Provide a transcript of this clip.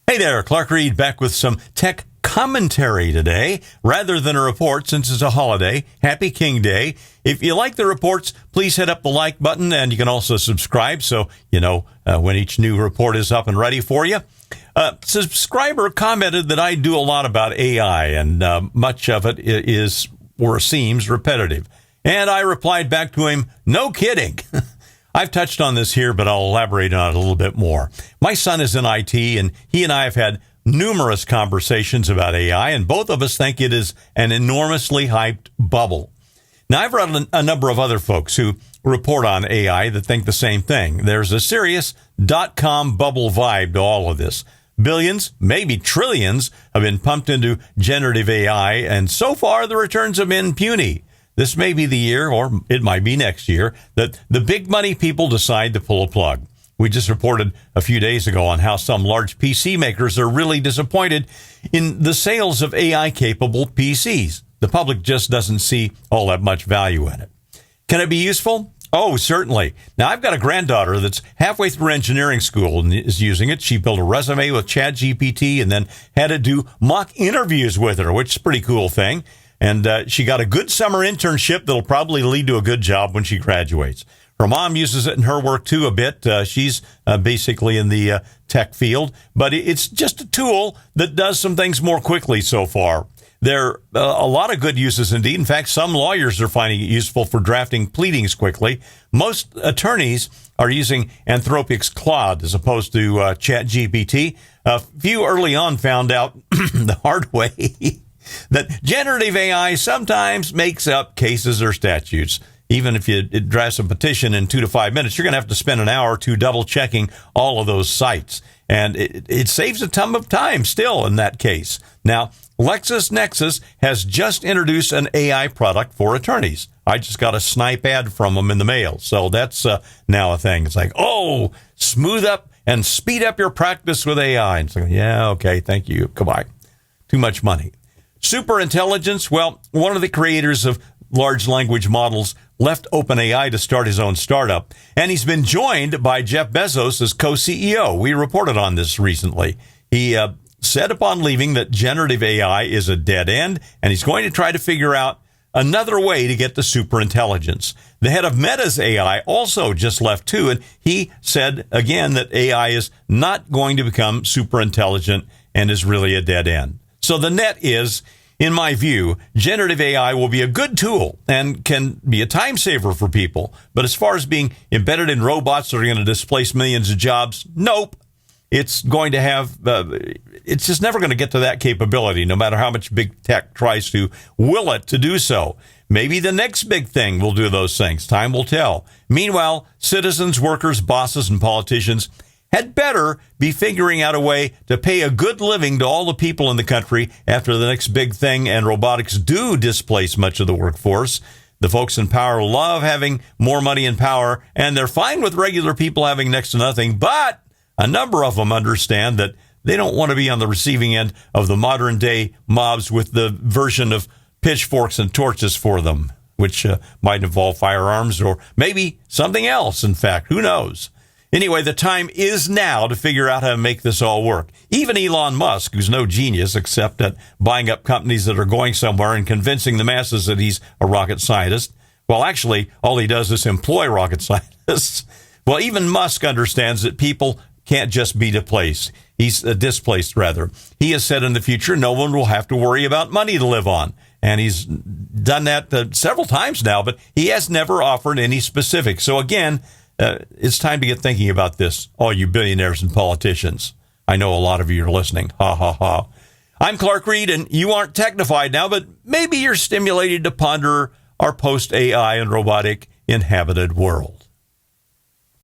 Hey there, Clark Reid back with some tech commentary today rather than a report since it's a holiday. Happy King Day. If you like the reports, please hit up the like button, and you can also subscribe so you know when each new report is up and ready for you. Subscriber commented that I do a lot about AI, and much of it is or seems repetitive. And I replied back to him, no kidding. I've touched on this here, but I'll elaborate on it a little bit more. My son is in IT, and he and I have had numerous conversations about AI, and both of us think it is an enormously hyped bubble. Now, I've read a number of other folks who report on AI that think the same thing. There's a serious dot-com bubble vibe to all of this. Billions, maybe trillions, have been pumped into generative AI, and so far the returns have been puny. This may be the year, or it might be next year, that the big money people decide to pull a plug. We just reported a few days ago on how some large PC makers are really disappointed in the sales of AI-capable PCs. The public just doesn't see all that much value in it. Can it be useful? Oh, certainly. Now, I've got a granddaughter that's halfway through engineering school and is using it. She built a resume with ChatGPT and then had to do mock interviews with her, which is a pretty cool thing. And she got a good summer internship that'll probably lead to a good job when she graduates. Her mom uses it in her work, too, a bit. She's basically in the tech field. But it's just a tool that does some things more quickly so far. There are a lot of good uses indeed. In fact, some lawyers are finding it useful for drafting pleadings quickly. Most attorneys are using Anthropic's Claude as opposed to ChatGPT. A few early on found out the hard way that generative AI sometimes makes up cases or statutes. Even if it drafts a petition in 2 to 5 minutes, you're going to have to spend an hour or two double checking all of those sites. And it saves a ton of time still in that case. Now, LexisNexis has just introduced an AI product for attorneys. I just got a snipe ad from them in the mail. So that's now a thing. It's like, oh, smooth up and speed up your practice with AI. And it's like, yeah, okay, thank you. Goodbye. Too much money. Super intelligence. Well, one of the creators of large language models left OpenAI to start his own startup, and he's been joined by Jeff Bezos as co-CEO. We reported on this recently. He said upon leaving that generative AI is a dead end, and he's going to try to figure out another way to get the super intelligence. The head of Meta's AI also just left too, and he said again that AI is not going to become super intelligent and is really a dead end. So the net is, in my view, generative AI will be a good tool and can be a time saver for people. But as far as being embedded in robots that are going to displace millions of jobs, nope. It's going to have, it's just never going to get to that capability, no matter how much big tech tries to will it to do so. Maybe the next big thing will do those things. Time will tell. Meanwhile, citizens, workers, bosses, and politicians had better be figuring out a way to pay a good living to all the people in the country after the next big thing and robotics do displace much of the workforce. The folks in power love having more money and power, and they're fine with regular people having next to nothing, but a number of them understand that they don't want to be on the receiving end of the modern day mobs with the version of pitchforks and torches for them, which might involve firearms or maybe something else, in fact. Who knows? Anyway, the time is now to figure out how to make this all work. Even Elon Musk, who's no genius except at buying up companies that are going somewhere and convincing the masses that he's a rocket scientist. Well, actually, all he does is employ rocket scientists. Well, even Musk understands that people can't just be displaced. He's displaced, rather. He has said in the future, no one will have to worry about money to live on. And he's done that several times now, but he has never offered any specifics. So again, it's time to get thinking about this, all you billionaires and politicians. I know a lot of you are listening. Ha, ha, ha. I'm Clark Reid, and you aren't technified now, but maybe you're stimulated to ponder our post-AI and robotic inhabited world.